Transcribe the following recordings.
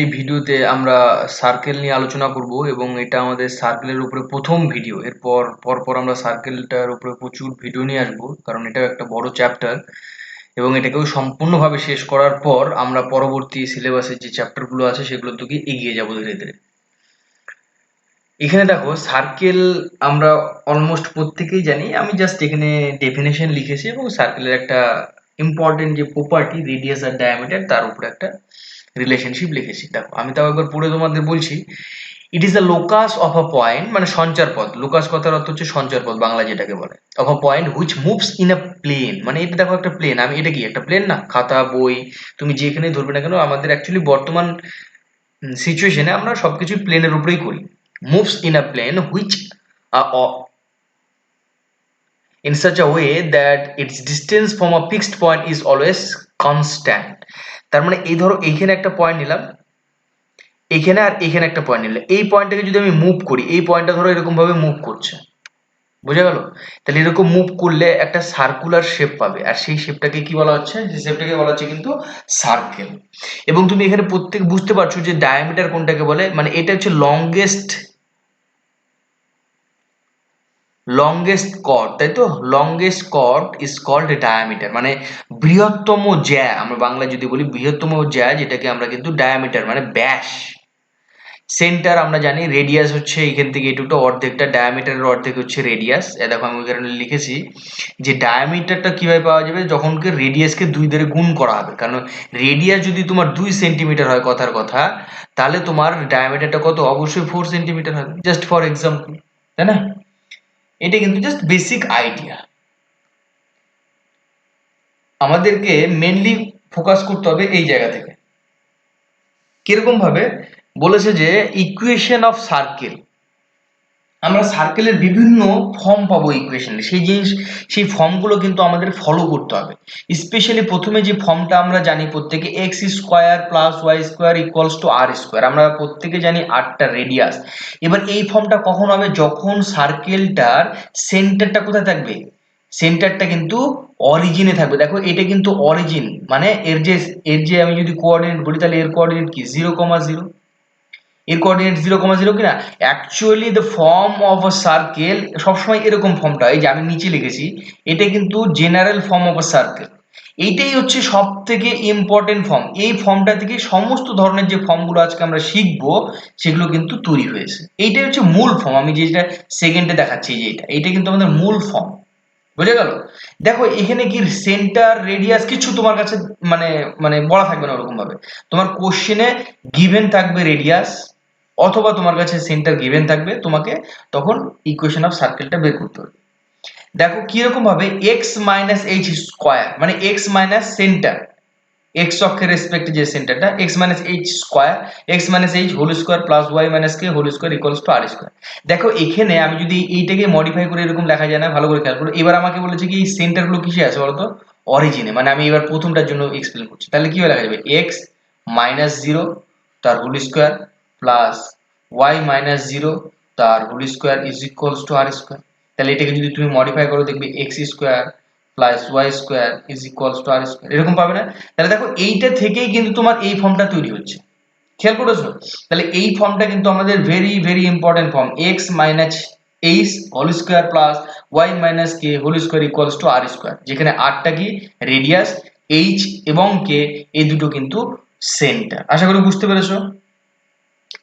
এই ভিডিওতে আমরা সার্কেল নিয়ে আলোচনা করব এবং এটা আমাদের সার্কেলের উপরে প্রথম ভিডিও। এরপর পরপর আমরা সার্কেলটার উপরে প্রচুর ভিডিও নিয়ে আসবো, কারণ এটাও একটা বড় চ্যাপ্টার এবং এটাকেও সম্পূর্ণভাবে শেষ করার পর আমরা পরবর্তী সিলেবাসের যে চ্যাপ্টারগুলো আছে সেগুলোর দিকে এগিয়ে যাবো ধীরে ধীরে। এখানে দেখো, সার্কেল আমরা অলমোস্ট প্রত্যেকেই জানি। আমি জাস্ট এখানে ডেফিনেশন লিখেছি এবং সার্কেলের একটা ইম্পর্টেন্ট যে প্রপার্টি রেডিয়াস আর ডায়ামিটার তার উপরে একটা রিলেশনশিপ লিখেছি। দেখো, আমি তাও একবার পড়ে তোমাদের বলছি। It is the locus of a point, মানে সঞ্চার পথ। লোকাস কথার অর্থ হচ্ছে সঞ্চার পথ, বাংলা যেটাকে বলে। Of a point which moves in a plane, মানে এটা দেখো একটা প্লেন। আমি এটা কি একটা প্লেন না? খাতা বই তুমি যেখানে ধরবে না কেন, আমাদের অ্যাকচুয়ালি বর্তমান সিচুয়েশনে আমরা সবকিছু প্লেনের উপরেই করি। Moves in a plane which in such a way that its distance from a fixed point is always constant। তার মানে এই ধরো এইখানে একটা পয়েন্ট নিলাম, এখানে আর এখানে একটা পয়েন্ট নিলাম। এই পয়েন্টটাকে যদি আমি মুভ করি, এই পয়েন্টটা ধরো এরকম ভাবে মুভ করছে, বোঝা গেল? তাহলে এরকম মুভ করলে একটা সার্কুলার শেপ পাবে, আর সেই শেপটাকে কি বলা হচ্ছে? সেই শেপটাকে বলা হচ্ছে কিন্তু সার্কেল। এবং তুমি এখানে প্রত্যেক বুঝতে পারছো যে ডায়ামিটার কোনটাকে বলে, মানে এটা হচ্ছে লংগেস্ট কর্ড, তাই তো? Longest chord is called diameter, মানে বৃহত্তম জ্যা। আমরা বাংলায় যদি বলি বৃহত্তম জ্যা, যেটাকে আমরা কিন্তু ডায়ামিটার মানে ব্যাস। সেন্টার আমরা জানি, রেডিয়াস হচ্ছে এখান থেকে এটুকু অর্ধেকটা, ডায়ামিটারের অর্ধেক হচ্ছে রেডিয়াস। দেখো আমি ওখানে লিখেছি যে ডায়ামিটারটা কিভাবে পাওয়া যাবে, যখন কি রেডিয়াসকে 2 দ্বারা গুণ করা হবে। কারণ রেডিয়াস যদি তোমার 2 সেন্টিমিটার হয় কথার কথা, তাহলে তোমার ডায়ামিটারটা কত? অবশ্যই 4 সেন্টিমিটার হবে, জাস্ট ফর এক্সাম্পল, তাই না? এটা কিন্তু জাস্ট বেসিক আইডিয়া। আমাদেরকে মেনলি ফোকাস করতে হবে এই জায়গা থেকে। কিরকম ভাবে বলেছে যে ইকুয়েশন অফ সার্কেল, আমরা সার্কেলের বিভিন্ন ফর্ম পাবো ইকুয়েশনে, সেই জিনিস, সেই ফর্মগুলো কিন্তু আমাদের ফলো করতে হবে। স্পেশালি প্রথমে যে ফর্মটা আমরা জানি প্রত্যেকে, x square plus y square equals to r square, আমরা প্রত্যেকে জানি 8টা রেডিয়াস। এবার এই ফর্মটা কখন হবে? যখন সার্কেলটার সেন্টারটা কোথায় থাকবে? সেন্টারটা কিন্তু অরিজিনে থাকবে। দেখো এটা কিন্তু অরিজিন, মানে এর যে আমি যদি কোঅর্ডিনেট বলি, তাহলে এর কোঅর্ডিনেট কি? 0,0। এর কোঅর্ডিনেট 0,0 কিনা? Actually the form of a circle সবসময় এরকম ফর্মটা, এই যে আমি নিচে লিখেছি, এটা কিন্তু general form of a circle. এইটাই হচ্ছে সব থেকে ইম্পর্টেন্ট ফর্ম। এই ফর্মটা থেকে সমস্ত ধরনের যে ফর্মগুলো আজকে আমরা শিখবো সেগুলো কিন্তু তৈরি হয়েছে। এইটাই হচ্ছে মূল ফর্ম। আমি যেটা সেকেন্ডে দেখাচ্ছি, যে এটা কিন্তু আমাদের মূল ফর্ম। বুঝে গেল? দেখো এখানে কি সেন্টার রেডিয়াস কিছু তোমার কাছে মানে মানে বলা থাকবে না ওরকম ভাবে। তোমার কোশ্চেনে গিভেন থাকবে রেডিয়াস, অথবা তোমার কাছে সেন্টার গিভেন থাকবে, তোমাকে তখন ইকুয়েশন অফ সার্কেলটা বের করতে হবে। দেখো কিরকম ভাবে, এক্স মাইনাস এইচ স্কোয়ার, মানে এক্স মাইনাস সেন্টার, এক্স অক্ষের রেসপেক্টে যে সেন্টারটা, x minus h square, x minus h whole square plus y minus k whole square equals to r square. দেখো এখানে আমি যদি এইটাকে মডিফাই করে এরকম লেখা যায় না? ভালো করে খেয়াল করো। এবার আমাকে বলেছে কি এই সেন্টারগুলো কিসে আছে বলতো? অরিজিনে। মানে আমি এবার প্রথমটার জন্য এক্সপ্লেন করছি। তাহলে কি লেখা যাবে? এক্স মাইনাস 0 তার whole square plus y minus 0 তার whole square is equals to r square. তাহলে এটাকে যদি তুমি মডিফাই করো, দেখবে x square plus y square is equals to r square, এরকম পাবে না? তাহলে দেখো এইটা থেকেই কিন্তু তোমার এই ফর্মটা তৈরি হচ্ছে। খেয়াল করেছো? তাহলে এই ফর্মটা কিন্তু আমাদের very very important form, x minus h whole square plus y minus k whole square equals to r square, যেখানে আরটা কি? রেডিয়াস, এইচ এবং কে এই দুটো কিন্তু সেন্টার। আশা করি বুঝতে পেরেছো।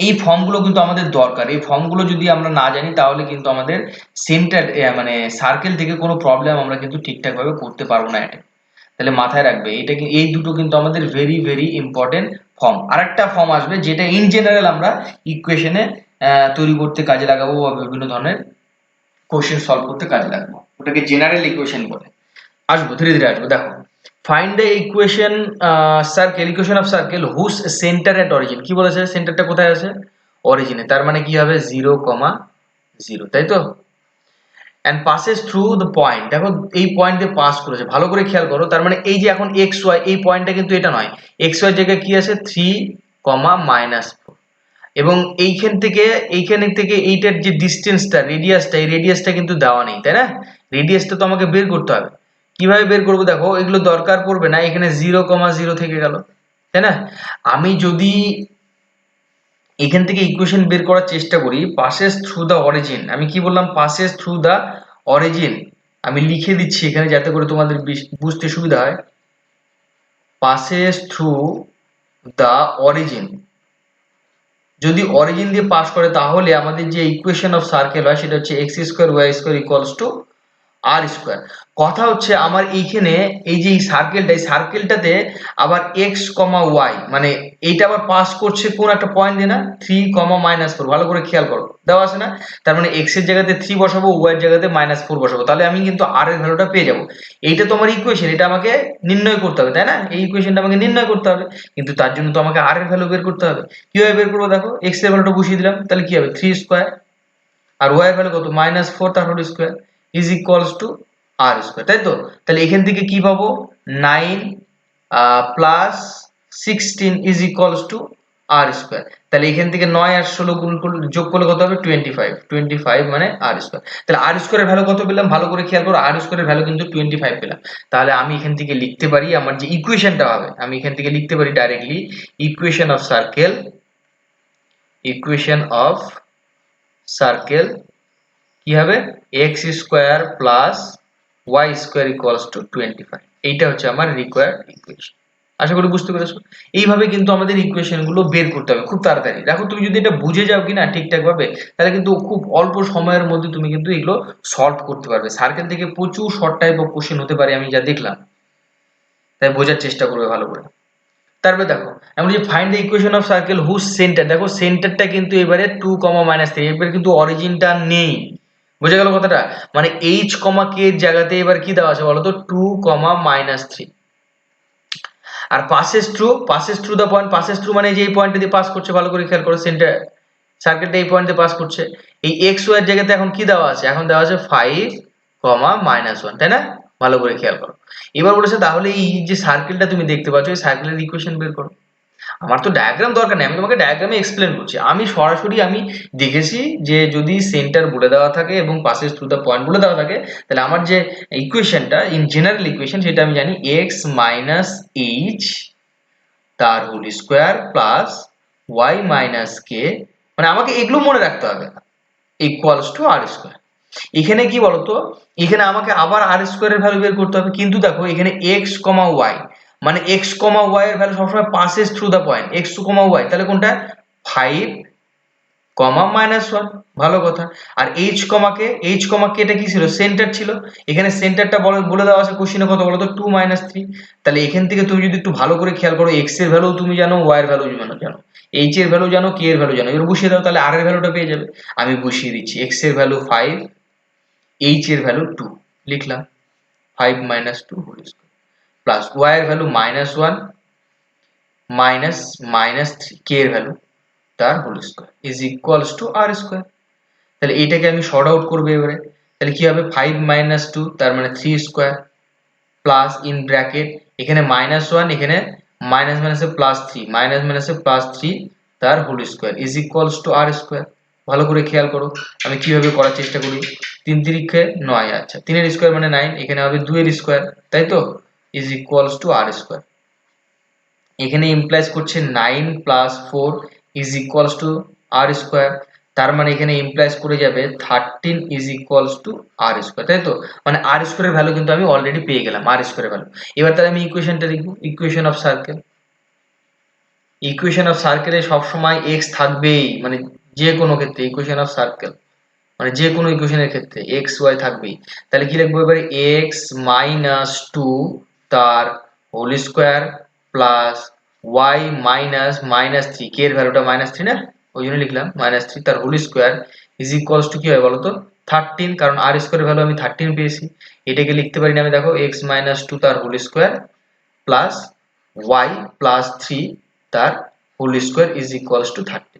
এই ফর্মগুলো কিন্তু আমাদের দরকার। এই ফর্মগুলো যদি আমরা না জানি, তাহলে কিন্তু আমাদের সেন্টার মানে সার্কেল থেকে কোনো প্রবলেম আমরা কিন্তু ঠিকঠাক ভাবে করতে পারবো না এটা। তাহলে মাথায় রাখবে, এটা এই দুটো কিন্তু আমাদের ভেরি ভেরি ইম্পর্টেন্ট ফর্ম। আরেকটা ফর্ম আসবে যেটা ইন জেনারেল আমরা ইকুয়েশনে তৈরি করতে কাজে লাগাবো, বা বিভিন্ন ধরনের কোশ্চেন সলভ করতে কাজে লাগাবো, ওটাকে জেনারেল ইকুয়েশন বলে। আসবো, ধীরে ধীরে আসবো। দেখো, find the equation circle, equation of circle whose centre at origin. কি বলেছে? সেন্টারটা কোথায় আছে? অরিজিনে। তার মানে কি হবে? 0,0, তাই তো? And passes through the point. দেখো এই পয়েন্ট দিয়ে পাস করেছে, ভালো করে খেয়াল করো। তার মানে এই যে এখন এক্স ওয়াই, এই পয়েন্টটা কিন্তু এটা নয়। এক্স ওয়াই জায়গায় কি আছে? 3,-4। এবং এইখান থেকে এইটার যে ডিস্টেন্সটা, রেডিয়াসটা, এই রেডিয়াসটা কিন্তু দেওয়া নেই, তাই না? রেডিয়াসটা তো আমাকে বের করতে হবে। কিভাবে বের করবো? দেখো এগুলো দরকার পড়বে না, এখানে 0,0 থেকে গেল, তাই না? আমি যদি এখান থেকে ইকুয়েশন বের করার চেষ্টা করি, পাসেস থ্রু দ্য অরিজিন। আমি কি বললাম? Passes through the origin. আমি লিখে দিচ্ছি এখানে যাতে করে তোমাদের বুঝতে সুবিধা হয়। Passes through the origin. যদি অরিজিন দিয়ে পাস করে তাহলে আমাদের যে ইকুয়েশন অফ সার্কেল হয় সেটা হচ্ছে x square y square equals to r square. কথা হচ্ছে আমার এইখানে এই যে সার্কেলটাতে আবার এক্স কমা ওয়াই, মানে এইটা আবার পাস করছে কোন একটা পয়েন্ট দিয়ে না, 3, -4। ভালো করে খেয়াল করো, দেওয়া আছে না? তার মানে এক্স এর জায়গাতে 3 বসাবো, ওয়াই এর জায়গাতে -4 বসাবো, তাহলে আমি কিন্তু আর এর ভ্যালুটা পেয়ে যাবো। এইটা তো আমার ইকুয়েশন, এটা আমাকে নির্ণয় করতে হবে, তাই না? এই ইকুয়েশনটা আমাকে নির্ণয় করতে হবে, কিন্তু তার জন্য তো আমাকে আর এর ভ্যালু বের করতে হবে। কিভাবে বের করবো? দেখো, এক্স এর ভ্যালুটা বসিয়ে দিলাম, তাহলে কি হবে? 3 স্কোয়ার, আর ওয়াই এর ভ্যালু কত? -4 তার whole square is equals to r square, তাই তো? তাহলে এখান থেকে কি পাবো? 9 plus 16 is equals to r square. তাহলে এখান থেকে 9 আর 16 যোগ করলে কত হবে? 25 মানে আর স্কোয়ার। তাহলে আর স্কোয়ারের ভ্যালু কত পেলাম? ভালো করে খেয়াল করো, আর স্কোয়ারের ভ্যালু কিন্তু 25 পেলাম। তাহলে আমি এখান থেকে লিখতে পারি, আমার যে ইকুয়েশনটা হবে, আমি এখান থেকে লিখতে পারি directly equation of circle, equation of circle কি হবে? X square plus y square equals to 25। এইটা হচ্ছে আমার রিকোয়ার্ড ইকুয়েশন। আশা করি বুঝতে পেরেছো। এইভাবে কিন্তু আমাদের ইকুয়েশন গুলো বের করতে হবে খুব তাড়াতাড়ি। দেখো, তুমি যদি এটা বুঝে যাও কিনা ঠিকঠাক ভাবে, তাহলে কিন্তু খুব অল্প সময়ের মধ্যে তুমি কিন্তু এগুলো সলভ করতে পারবে। সার্কেল থেকে প্রচুর শর্ট টাইপ অফ কোশ্চেন হতে পারে, আমি যা দেখলাম। তাই বোঝার চেষ্টা করবে ভালো করে। তারপরে দেখো, আমরা যে find the equation of circle whose centre, দেখো সেন্টারটা কিন্তু এবারে 2, -3, এবারে কিন্তু অরিজিনটা নেই। বুঝে গেল কথাটা? মানে h, k এর জায়গাতে এবার কি দেওয়া আছে বলতো? 2, -3। আর passes through the point, passes through মানে যে এই পয়েন্টটা দিয়ে পাস করছে, ভালো করে খেয়াল করো, সেন্টার সার্কেলটা এই পয়েন্ট দিয়ে পাস করছে। এই এক্স ওয়াই এর জায়গাতে এখন কি দেওয়া আছে? এখন দেওয়া আছে 5, -1, তাই না? ভালো করে খেয়াল করো। এবার বলেছে তাহলে এই যে সার্কেলটা তুমি দেখতে পাচ্ছ, এই সার্কেলের ইকুয়েশন বের করো। আমার তো ডায়াগ্রাম দরকার নেই, আমি তোমাকে ডায়াগ্রামে এক্সপ্লেন করছি। আমি সরাসরি আমি দেখেছি যে যদি সেন্টার বলে দেওয়া থাকে এবং পাসেস থ্রু দ্য পয়েন্ট বলে দেওয়া থাকে, তাহলে আমার যে ইকুয়েশনটা, ইন জেনারেল ইকুয়েশন, সেটা আমি জানি এক্স মাইনাস এইচ তার whole square plus y minus k, মানে আমাকে এগুলো মনে রাখতে হবে, ইকুয়ালস টু আর স্কোয়ার। এখানে কি বলতো, এখানে আমাকে আবার আর স্কোয়ারের ভ্যালু বের করতে হবে, কিন্তু দেখো এখানে এক্স কমা ওয়াই, মানে এক্স কমা ওয়াই এর ভ্যালু সবসময় passes through the point, x comma y, তাহলে কোনটা? 5, -1, ভালো কথা। আর এইচ কমা কে এটা কি ছিল? সেন্টার ছিল। এখানে সেন্টারটা বলে দেওয়া আছে কোশ্চেনে, কত বলতো? 2, -3। তাহলে এখান থেকে তুমি যদি একটু ভালো করে খেয়াল করো, এক্স এর ভ্যালু তুমি জানো, ওয়াই এর ভ্যালু জানো, এইচ এর ভ্যালু জানো, কে এর ভ্যালু জানো, এবার বসিয়ে দাও, তাহলে আর এর ভ্যালুটা পেয়ে যাবে। আমি বসিয়ে দিচ্ছি, এক্স এর ভ্যালু 5, এইচ এর ভ্যালু 2, লিখলাম 5 - 2 হোল স্কয়ার প্লাস ওয়াই এর ভ্যালু -1 -3, কে এর ভ্যালু তার whole square is equals to r square. তাহলে এটাকে আমি শর্ট আউট করবো এবারে, তাহলে কি হবে? 5 - 2 তার মানে 3 স্কয়ার প্লাস ইন ব্র্যাকেট এখানে -1, এখানে মাইনাস মাইনাসে +3, মাইনাস মাইনাসে +3 তার whole square is equals to r square. ভালো করে খেয়াল করো আমি কিভাবে করার চেষ্টা করি। 3 3 9, আচ্ছা 3 এর স্কয়ার মানে 9, এখানে হবে 2 এর স্কয়ার, তাই তো? Is equals to r square. এখানে ইমপ্লাইজ করছে 9 + 4 is equals to r square, তার মানে এখানে ইমপ্লাইজ করে যাবে 13 is equals to r square, তাই তো? মানে আর স্কয়ারের ভ্যালু কিন্তু আমি অলরেডি পেয়ে গেলাম, আর স্কয়ারের ভ্যালু। এবার তাহলে আমি ইকুয়েশনটা লিখব, equation of circle. Equation of সার্কেলে সবসময় এক্স থাকবেই, মানে যে কোনো ক্ষেত্রে ইকুয়েশন অফ সার্কেল মানে যে কোনো ইকুয়েশনের ক্ষেত্রে এক্স ওয়াই থাকবেই। তাহলে কি লিখবো এবারে? এক্স -2 তার whole square plus y -3, k এর ভ্যালুটা -3 না, ওই জন্য লিখলাম -3 তার whole square is equals to কি হয় বলতো? 13, কারণ আর স্কয়ারের ভ্যালু আমি 13 পেয়েছি। এটাকে লিখতে পারি না আমি, দেখো এক্স -2 তার হোল স্কয়ার প্লাস ওয়াই +3 তার whole square is equals to 13।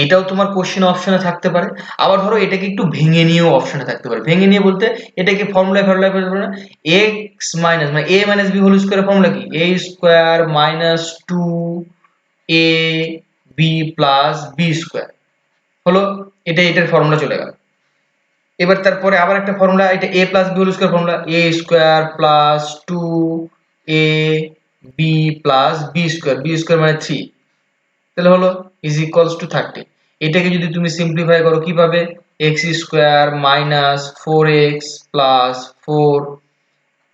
এটাও তোমার কোশ্চেন অপশনে থাকতে পারে, আবার ধরো এটাকে একটু ভেঙে নিয়েও অপশনে থাকতে পারে। ভেঙে নিয়ে বলতে এটাকে ফর্মুলায় বলতে না, এক্স মাইনাস মানে এ মাইনাস বি হোল স্কয়ারের ফর্মুলা কি? এ square -2 A B plus b square হলো, এটার ফর্মুলা চলে গেল। এবার তারপরে আবার একটা ফর্মুলা, এটা a plus b whole square formula, a square plus 2 a b plus b square, b square মানে 3, তাহলে হলো ইজ ইকুয়ালস টু 30। এটাকে যদি তুমি সিম্পলিফাই করো কি পাবে, x square minus 4x plus 4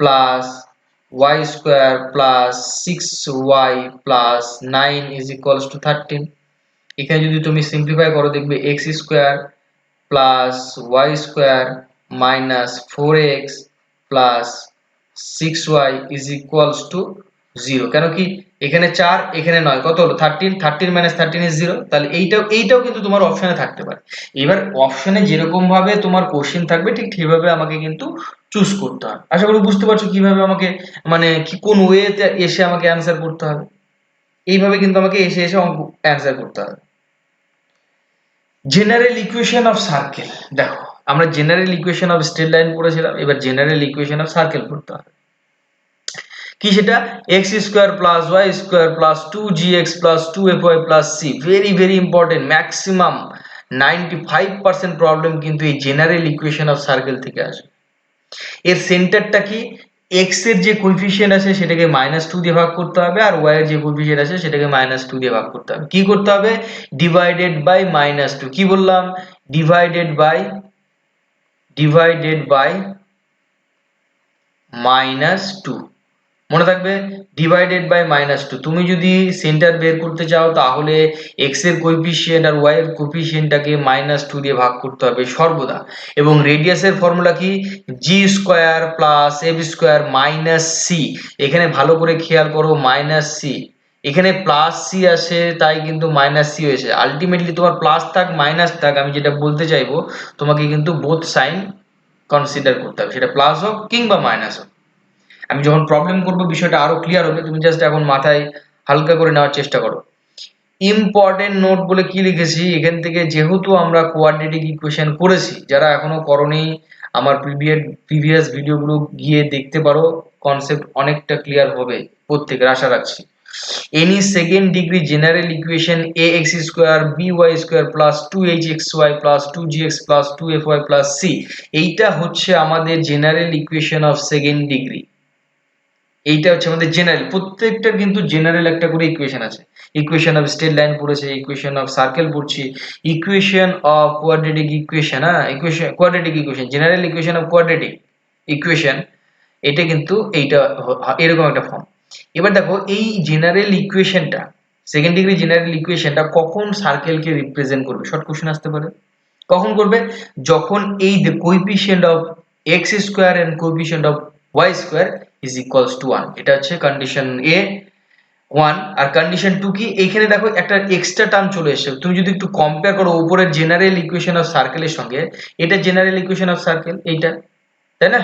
plus y square plus 6y plus 9 is equals to 13। এখানে যদি তুমি সিম্পলিফাই করো দেখবে x square plus y square minus 4x plus 6y is equals to 0। কেন কি এখানে 4 এখানে 9 কত হলো 13, 13 মাইনাস 13 ইজ 0। তাহলে এইটাও কিন্তু তোমার অপশনে থাকতে পারে। এবার অপশনে যেরকম ভাবে তোমার কোশ্চেন থাকবে ঠিক সেইভাবে আমাকে কিন্তু চুজ করতে হবে। আশা করি বুঝতে পারছো কিভাবে আমাকে মানে কি কোন ওয়েতে এসে আমাকে অ্যান্সার করতে হবে। এইভাবে কিন্তু আমাকে এসে এসে অ্যান্সার করতে হবে। জেনারেল ইকুয়েশন অফ সার্কেল, দেখো আমরা general equation of straight line পড়েছিলাম, এবার জেনারেল ইকুয়েশন অফ সার্কেল পড়তে হবে। কি সেটা, x square plus y square plus 2gx plus 2fy plus c। Very very important, maximum 95% problem কিন্তু এই জেনারেল ইকুয়েশন অফ সার্কেল থেকে আসে। এর সেন্টারটা কি, এক্স এর যে কোএফিসিয়েন্ট আছে সেটাকে -2 দিয়ে ভাগ করতে হবে, আর ওয়াই এর যে কোএফিসিয়েন্ট আছে সেটাকে -2 দিয়ে ভাগ করতে হবে। কি করতে হবে, ডিভাইডেড বাই -2। কি বললাম, ডিভাইডেড বাই -2। মনে থাকবে ডিভাইডেড বাই -2। তুমি যদি সেন্টার বের করতে চাও তাহলে এক্স এর কোএফিসিয়েন্ট আর ওয়াই এর কোএফিসিয়েন্টটাকে -2 দিয়ে ভাগ করতে হবে সর্বদা। এবং রেডিয়াসের ফর্মুলা কি, g square plus f square minus c. এখানে ভালো করে খেয়াল করো মাইনাস সি, এখানে প্লাস সি আসে তাই কিন্তু মাইনাস সি হয়েছে। আলটিমেটলি তোমার প্লাস থাক মাইনাস থাক, আমি যেটা বলতে চাইবো তোমাকে কিন্তু বোথ সাইন কনসিডার করতে হবে, সেটা প্লাস হোক কিংবা মাইনাস হোক। আমি যখন প্রবলেম করব বিষয়টা আরো ক্লিয়ার হবে, তুমি জাস্ট এখন মাথায় হালকা করে নেওয়ার চেষ্টা করো। ইম্পর্টেন্ট নোট বলে কি লিখেছি এখান থেকে, যেহেতু আমরা কোয়াড্রেটিক ইকুয়েশন করেছি, যারা এখনো করনি আমার প্রিভিয়াস ভিডিওগুলো গিয়ে দেখতে পারো, কনসেপ্ট অনেকটা ক্লিয়ার হবে প্রত্যেকের, আশা রাখছি। Any second degree general equation ax square by square plus 2hxy plus 2gx plus 2fy plus c, এইটা হচ্ছে আমাদের general equation of second degree. এইটা হচ্ছে আমাদের জেনারেল, প্রত্যেকটার কিন্তু জেনারেল একটা করে ইকুয়েশন আছে। ইকুয়েশন অফ স্ট্রেট লাইন পড়েছে, ইকুয়েশন অফ সার্কেল পড়ছি, ইকুয়েশন অফ কোয়াড্রেটিক ইকুয়েশন, হ্যাঁ equation quadratic equation, general equation of quadratic equation, এটা কিন্তু এইটা এরকম একটা ফর্ম। এবার দেখো এই জেনারেল ইকুয়েশনটা, সেকেন্ড ডিগ্রি জেনারেল ইকুয়েশনটা কখন সার্কেলকে রিপ্রেজেন্ট করবে, শর্ট কোশ্চেন আসতে পারে। কখন করবে, যখন এই the coefficient of x square and coefficient of y square is equals to 1। এটা হচ্ছে কন্ডিশন এ 1। আর কন্ডিশন 2 কি, এইখানে দেখো একটা এক্সট্রা টার্ম চলে এসেছে। তুমি যদি একটু কম্পেয়ার করো উপরের জেনারেল ইকুয়েশন অফ সার্কেলের সঙ্গে, এটা জেনারেল ইকুয়েশন অফ সার্কেল এইটা, তাই না,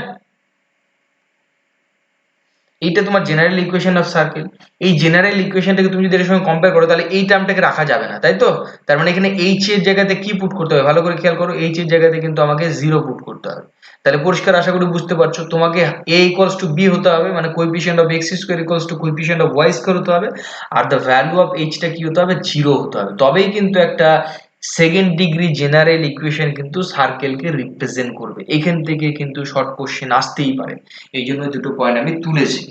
এইটা তোমার জেনারেল ইকুয়েশন অফ সার্কেল। এই জেনারেল ইকুয়েশনটাকে তুমি যদি এর সঙ্গে কম্পেয়ার করো তাহলে এই টার্মটাকে রাখা যাবে না, তাই তো। তার মানে এখানে এইচ এর জায়গাতে কি পুট করতে হবে, ভালো করে খেয়াল করো, এইচ এর জায়গাতে কিন্তু আমাকে 0 পুট করতে হবে। তাহলে পরিষ্কার আশা করি বুঝতে পারছো, তোমাকে a ইকুয়ালস টু b হতে হবে, মানে coefficient of x square equals to coefficient of y square হতে হবে, are the value of h টা কি হতে হবে, 0 হতে হবে। তবেই কিন্তু একটা সেকেন্ড ডিগ্রি জেনারেল ইকুয়েশন কিন্তু সার্কেলকে রিপ্রেজেন্ট করবে। এখান থেকে কিন্তু শর্ট কোশ্চেন আসতেই পারে, এই জন্য দুটো পয়েন্ট আমি তুলেছি।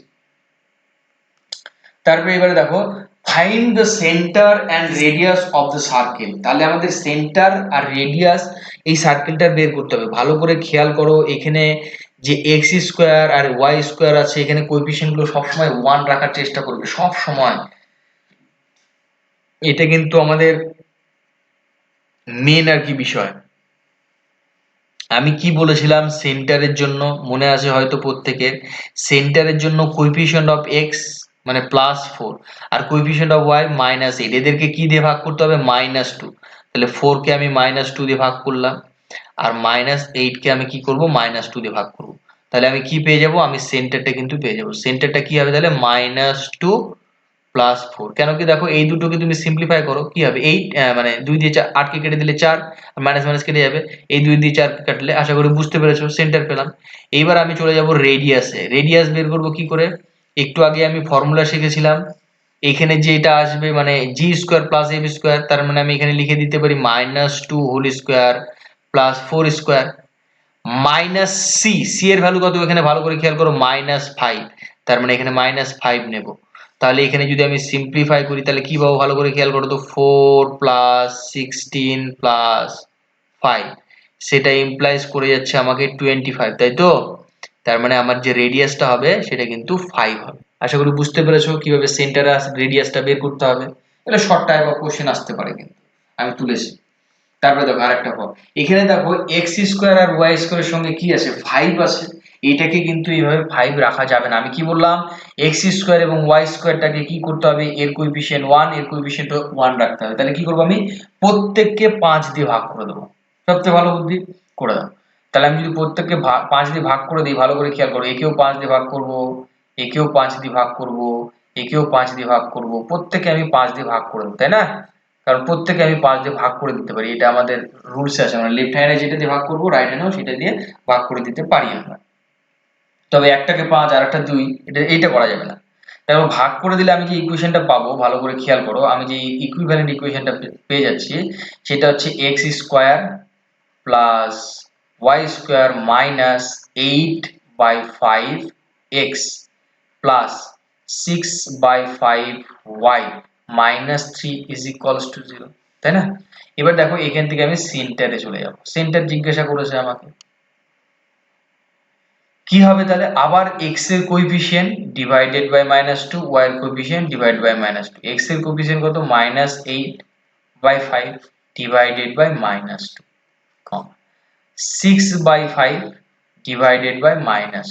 তারপরে এবারে দেখো, find the centre and radius of the circle. তাহলে আমাদের সেন্টার আর রেডিয়াস এই সার্কেলটা বের করতে হবে। ভালো করে খেয়াল করো, এখানে যে এক্স স্কোয়ার আর ওয়াই স্কোয়ার আছে, এখানে কোএফিসিয়েন্ট গুলো সবসময় 1 রাখার চেষ্টা করবে সব সময়। এটা কিন্তু আমাদের মেন আর কি বিষয়। আমি কি বলেছিলাম সেন্টারের জন্য, মনে আছে হয়তো প্রত্যেকের, সেন্টারের জন্য কোএফিসিয়েন্ট অফ এক্স মানে +4 আর কোএফিসিয়েন্ট অফ ওয়াই -8, এদেরকে কি দিয়ে ভাগ করতে হবে, -2। তাহলে 4 কে আমি -2 দিয়ে ভাগ করলাম, আর -8 কে আমি কি করব, -2 দিয়ে ভাগ করব। তাহলে আমি কি পেয়ে যাব, আমি সেন্টারটা কিন্তু পেয়ে যাব। সেন্টারটা কি হবে তাহলে, -2 +4। কেন কি দেখো এই দুটোকে তুমি সিম্পলিফাই করো কি হবে, 8 মানে 2 দিয়ে 8 কে কেটে দিলে 4, আর মাইনাস মাইনাস কেটে যাবে, এই 2 দিয়ে 4 কাটলে, আশা করি বুঝতে পেরেছো, সেন্টার পেলাম। এইবার আমি চলে যাব রেডিয়াসে। রেডিয়াস বের করব কি করে, একটু আগে আমি ফর্মুলা শিখেছিলাম, এখানে যে এটা আসবে মানে g square plus f square, তার মানে আমি এখানে লিখে দিতে পারি -2 whole square plus 4 square minus c. C এর ভ্যালু কত এখানে ভালো করে খেয়াল করো, -5, তার মানে এখানে -5 নেব। তাহলে এখানে যদি আমি সিম্পলিফাই করি তাহলে কি পাবো ভালো করে খেয়াল করো তো, 4 প্লাস 16 প্লাস 5, সেটা ইমপ্লাইজ করে যাচ্ছে আমাকে 25, তাই তো? তার মানে আমার যে রেডিয়াসটা হবে সেটা কিন্তু 5 হবে। আশা করি বুঝতে পেরেছো কিভাবে সেন্টারে রেডিয়াসটা বের করতে হবে। এটা শর্ট টাইপ অফ কোশ্চেন আসতে পারে, কিন্তু আমি তুলেছি। তারপরে দেখো আরেকটা পর, এখানে দেখো এক্স স্কোয়ার আর ওয়াই স্কোয়ারের সঙ্গে কি আছে, 5 আছে। এটাকে কিন্তু এইভাবে 5 রাখা যাবে না। আমি কি বললাম, এক্স স্কোয়ার এবং ওয়াই স্কোয়ারটাকে কি করতে হবে, এর কোএফিসিয়েন্ট 1, এর কোএফিসিয়েন্ট 1 রাখতে হবে। তাহলে কি করবো, আমি প্রত্যেককে 5 দিয়ে ভাগ করে দেবো। সবচেয়ে ভালো বুদ্ধি, করে দাও। তাহলে আমি যদি প্রত্যেককে 5 দিয়ে ভাগ করে দিই, ভালো করে খেয়াল করো, একেও 5 দিয়ে ভাগ করব, একেও 5 দিয়ে ভাগ করব, একেও 5 দিয়ে ভাগ করব, প্রত্যেককে আমি 5 দিয়ে ভাগ করে দেবো, তাই না? কারণ প্রত্যেককে আমি 5 দিয়ে ভাগ করে দিতে পারি, এটা আমাদের রুলসে আছে। আমরা লেফট হ্যান্ডে যেটা দিয়ে ভাগ করবো, রাইট হ্যান্ডেও সেটা দিয়ে ভাগ করে দিতে পারি আমরা। তবে একটাকে 5 আর একটা 2, এইটা করা যাবে না। তারপর ভাগ করে দিলে আমি যে ইকুয়েশনটা পাবো, ভালো করে খেয়াল করো, আমি যে ইকুইভ্যালেন্ট ইকুয়েশনটা পেয়ে যাচ্ছি সেটা হচ্ছে x square plus y square minus 8/5 x plus 6/5 y minus 3 is equals to 0, তাই না? এবার দেখো এখান থেকে আমি সেন্টারে চলে যাব। সেন্টার জিজ্ঞাসা করেছে আমাকে, কি হবে তাহলে, আবার x এর কোএফিসিয়েন্ট ডিভাইডেড বাই -2, y এর কোএফিসিয়েন্ট ডিভাইডেড বাই -2। x এর কোএফিসিয়েন্ট কত, -8/5 ডিভাইডেড বাই -2, 6/5 ডিভাইডেড বাই -2।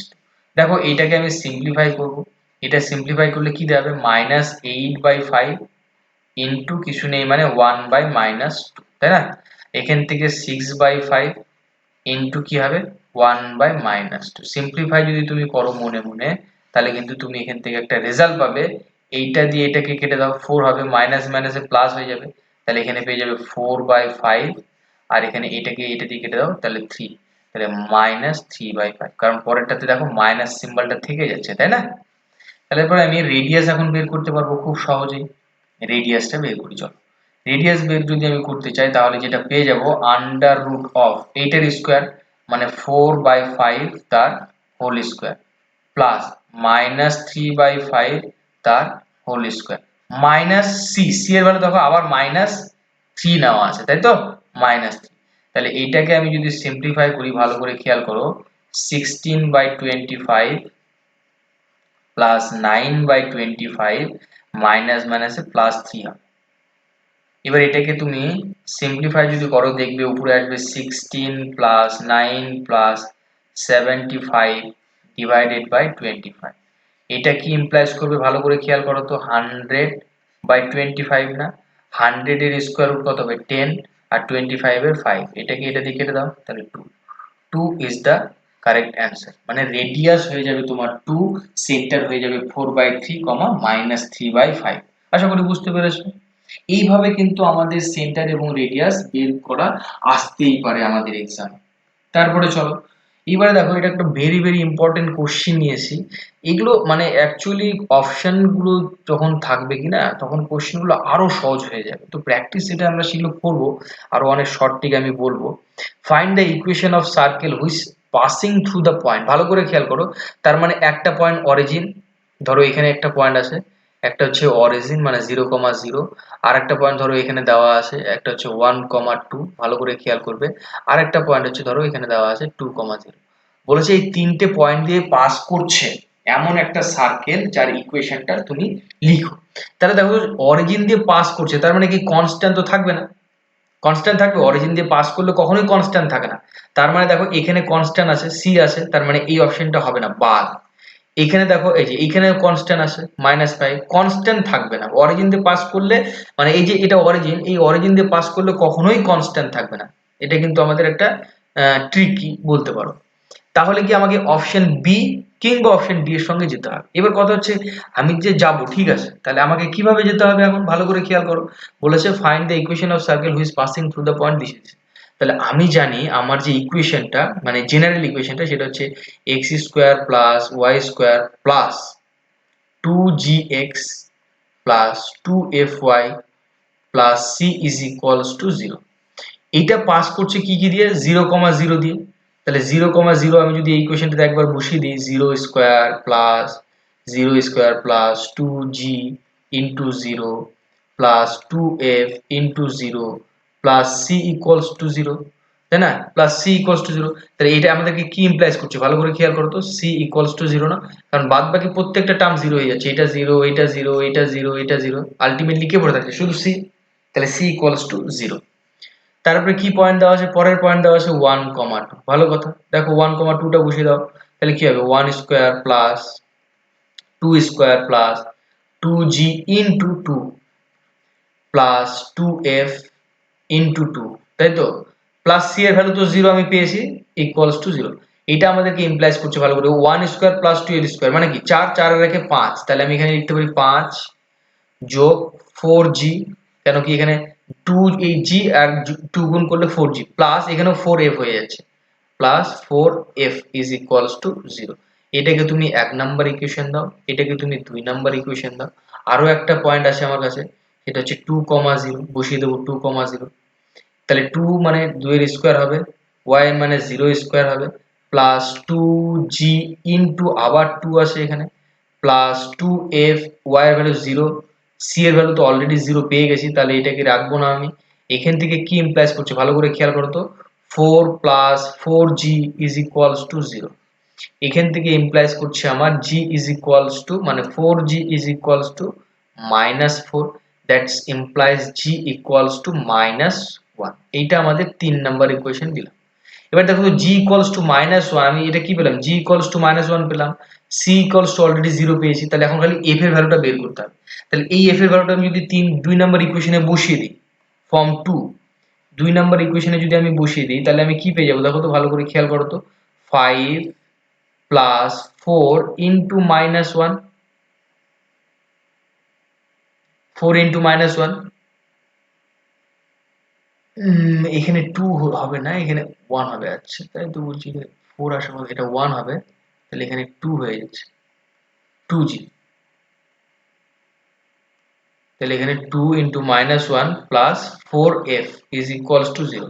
দেখো এটাকে আমি সিম্পলিফাই করব। এটা সিম্পলিফাই করলে কি হবে, -8/5 ইন্টু কিছু নেই মানে 1/-2, তাই না? এখান থেকে 6/5 ইন্টু কি হবে 1/-2। সিম্পলিফাই যদি তুমি করো মনে মনে, তাহলে কিন্তু তুমি এখান থেকে একটা রেজাল্ট পাবে। এইটা দিয়ে এটাকে কেটে দাও, 4 হবে, মাইনাস মাইনাসে প্লাস হয়ে যাবে, তাহলে এখানে পেয়ে যাবে 4/5, আর এখানে এটাকে এটা দিয়ে কেটে দাও তাহলে 3, তাহলে -3/5। কারণ পরেরটাতে দেখো মাইনাস সিম্বলটা থেকে যাচ্ছে, তাই না? তাহলে পরে আমি রেডিয়াস এখন বের করতে পারবো খুব সহজেই। রেডিয়াসটা বের করি, চলো। রেডিয়াস বের যদি আমি করতে চাই তাহলে যেটা পেয়ে যাব, আন্ডার রুট অফ 8 এর স্কোয়ার মানে 4/5 তার হোল স্কোয়ার প্লাস -3/5 তার হোল স্কোয়ার মাইনাস সি এর ভ্যালু দেখো আবার -3 নেওয়া আছে, তাই তো, -3। তাহলে এইটাকে আমি যদি সিম্পলিফাই করি, ভালো করে খেয়াল করো, 16/25 প্লাস 9/25 মাইনাস মাইনাসে প্লাস 3 হবে। এবার এটাকে তুমি সিম্পলিফাই যদি করো, দেখবে উপরে আসবে 16 প্লাস 9 প্লাস 75 ডিভাইডেড বাই 25। এটা কি ইমপ্লাইজ করবে, ভালো করে খেয়াল করো তো, 100/25 না, 100 এর স্কোয়ার রুট কত হবে 10, আর 25 এর 5, এটাকে এটা দিয়ে কেটে দাও তাহলে 2 ইজ দ্য কারেক্ট অ্যান্সার। মানে রেডিয়াস হয়ে যাবে তোমার 2, সেন্টার হয়ে যাবে 4/3, -3/5। আশা করি বুঝতে পেরেছো। এইভাবে কিন্তু আমাদের সেন্টার এবং রেডিয়াস বের করা আসতেই পারে আমাদের এক্সামে। তারপরে চলো, এবারে দেখো এটা একটা ভেরি ভেরি ইম্পর্টেন্ট কোশ্চেন নিয়েছি। এগুলো মানে অ্যাকচুয়ালি অপশন গুলো যখন থাকবে কিনা, তখন কোশ্চেন গুলো আরো সহজ হয়ে যাবে। তো প্র্যাকটিস এটা আমরা সেগুলো করবো, আরো অনেক শর্ট ট্রিক আমি বলবো। Find the equation of circle which passing through the point. ভালো করে খেয়াল করো, তার মানে একটা পয়েন্ট অরিজিন, ধরো এখানে একটা পয়েন্ট আছে, একটা হচ্ছে অরিজিন মানে 0,0, আর একটা পয়েন্ট ধরো এখানে দেওয়া আছে, একটা হচ্ছে 1,2, ভালো করে খেয়াল করবে। আর একটা পয়েন্ট হচ্ছে ধরো এখানে দেওয়া আছে 2,0। বলেছে এই তিনটে পয়েন্ট দিয়ে পাস করছে এমন একটা সার্কেল যার ইকুয়েশনটা তুমি লিখো। তাহলে দেখো অরিজিন দিয়ে পাস করছে, তার মানে কি কনস্ট্যান্ট তো থাকবে না, কনস্ট্যান্ট থাকবে, অরিজিন দিয়ে পাস করলে কখনোই কনস্ট্যান্ট থাকে না। তার মানে দেখো এখানে কনস্ট্যান্ট আছে, সি আছে, তার মানে এই অপশনটা হবে না, বাদ। এখানে দেখো এই যে এখানে কনস্ট্যান্ট আছে -5, কনস্ট্যান্ট থাকবে না। অরিজিন দিয়ে পাস করলে মানে এই যে এটা অরিজিন, এই অরিজিন দিয়ে পাস করলে কখনোই কনস্ট্যান্ট থাকবে না। এটা কিন্তু আমাদের একটা ট্রিকি বলতে পারো। তাহলে কি আমাকে অপশন বি কিংবা অপশন ডি এর সঙ্গে যেতে হবে। এবার কথা হচ্ছে আমি যে যাব, ঠিক আছে, তাহলে আমাকে কিভাবে যেতে হবে এখন ভালো করে খেয়াল করো। বলেছে find the equation of circle which passing through the point this is. তাহলে আমি জানি আমার যে ইকুয়েশনটা মানে জেনারেল ইকুয়েশনটা সেটা হচ্ছে x square plus y square plus 2gx plus 2fy plus c is equals to 0। এইটা পাস করছে কি কি দিয়ে, 0,0 দিয়ে। তাহলে 0,0 আমি যদি এই ইকুয়েশনটাতে একবার বসিয়ে দিই, 0 square plus 0 square plus 2g into 0 plus 2f into 0 plus c equals to 0, তাই না? প্লাস c ইকুয়ালস টু 0, তাহলে এটা আমাদেরকে কি ইমপ্লাইজ করছে ভালো করে খেয়াল করো তো, c ইকুয়ালস টু 0 না? কারণ বাদ বাকি প্রত্যেকটা টার্ম 0 হয়ে যাচ্ছে, এটা 0, এটা 0, এটা 0, এটা 0, আলটিমেটলি কে পড়ে থাকছে শুধু c, তাহলে c ইকুয়ালস টু 0। তারপরে কি পয়েন্ট দেওয়া আছে, পরের পয়েন্ট দেওয়া আছে 1,2, ভালো কথা, দেখো 1,2টা বসিয়ে দাও, তাহলে কি হবে 1 square plus 2 square plus 2g into 2 plus 2f into 2, তাই তো? প্লাস c এর ভ্যালু তো 0 আমি পেয়েছি, ইকুয়ালস টু 0। এটা আমাদেরকে ইমপ্লাইজ করছে ভালো করে 1 স্কোয়ার প্লাস 2 স্কোয়ার মানে কি 4, 4 এর রেখে 5, তাহলে আমি এখানে লিখতে পারি 5 যোগ 4g, কেন কি এখানে 2 এই g আর 2 গুণ করলে 4g প্লাস এখানেও 4f হয়ে যাচ্ছে, plus 4f is equals to 0। এটাকে তুমি 1 নাম্বার ইকুয়েশন দাও, এটাকে তুমি 2 নাম্বার ইকুয়েশন দাও। আরো একটা পয়েন্ট আছে আমার কাছে, সেটা হচ্ছে 2,0, বসিয়ে দেবো 2,0, তাহলে 2 মানে 2 এর স্কোয়ার হবে, y মানে 0 স্কোয়ার হবে, প্লাস 2g ইন্টু আবার 2 আছে এখানে, প্লাস 2f, y এর ভ্যালু 0, c এর ভ্যালু তো অলরেডি 0 পেয়ে গেছি, তাহলে এটাকে রাখবো না আমি। এখান থেকে কি ইমপ্লাইজ করছে ভালো করে খেয়াল করো তো, 4 plus 4g is equals to 0। এখান থেকে ইমপ্লাইজ করছে আমার g ইজ ইকুয়ালস টু মানে 4g is equals two -4, that's implies g equals to -1। এইটা আমাদের 3 নাম্বার ইকুয়েশন দিলাম। এবার দেখো g ইকুয়ালস টু -1, আমি এটা কি পেলাম, g ইকুয়ালস টু -1 পেলাম, c ইকুয়ালস টু অলরেডি 0 পেয়েছি, তাহলে এখন খালি f এর ভ্যালুটা বের করতে হবে। তাহলে এই f এর ভ্যালুটা আমি যদি 2 নাম্বার ইকুয়েশনে বসিয়ে দিই, ফর্ম 2 নাম্বার ইকুয়েশনে যদি আমি বসিয়ে দিই, তাহলে আমি কি পেয়ে যাবো দেখো তো ভালো করে খেয়াল করো তো, 5 প্লাস 4 ইন্টু -1, 4 ইন্টু -1, এখানে 2 হবে না, এখানে 1 হবে, আচ্ছা তাই তো বলছি, 4 আসার পর এটা 1 হবে, তাহলে এখানে 2 হয়ে যাচ্ছে 2g, তাহলে এখানে 2 into -1 plus 4f is equals to 0।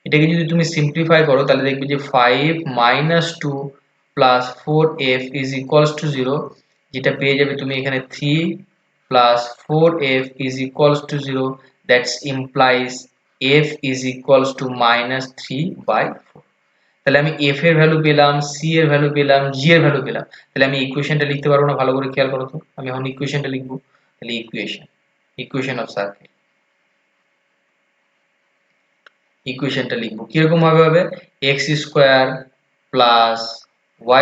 এটাকে যদি তুমি সিম্পলিফাই করো তাহলে দেখবে যে 5 minus 2 plus 4f is equals to 0, যেটা পেয়ে যাবে তুমি এখানে 3 plus 4f is equals to 0, that's implies f is equals two -3/4। তাহলে আমি f এর ভ্যালু পেলাম, c এর ভ্যালু পেলাম, g এর ভ্যালু পেলাম, তাহলে আমি ইকুয়েশনটা লিখতে পারবো না, ভালো করে খেয়াল করো তো, আমি এখন ইকুয়েশনটা লিখবো, তাহলে ইকুয়েশন অফ সার্কেল, ইকুয়েশনটা লিখবো কিরকম ভাবে হবে, x square plus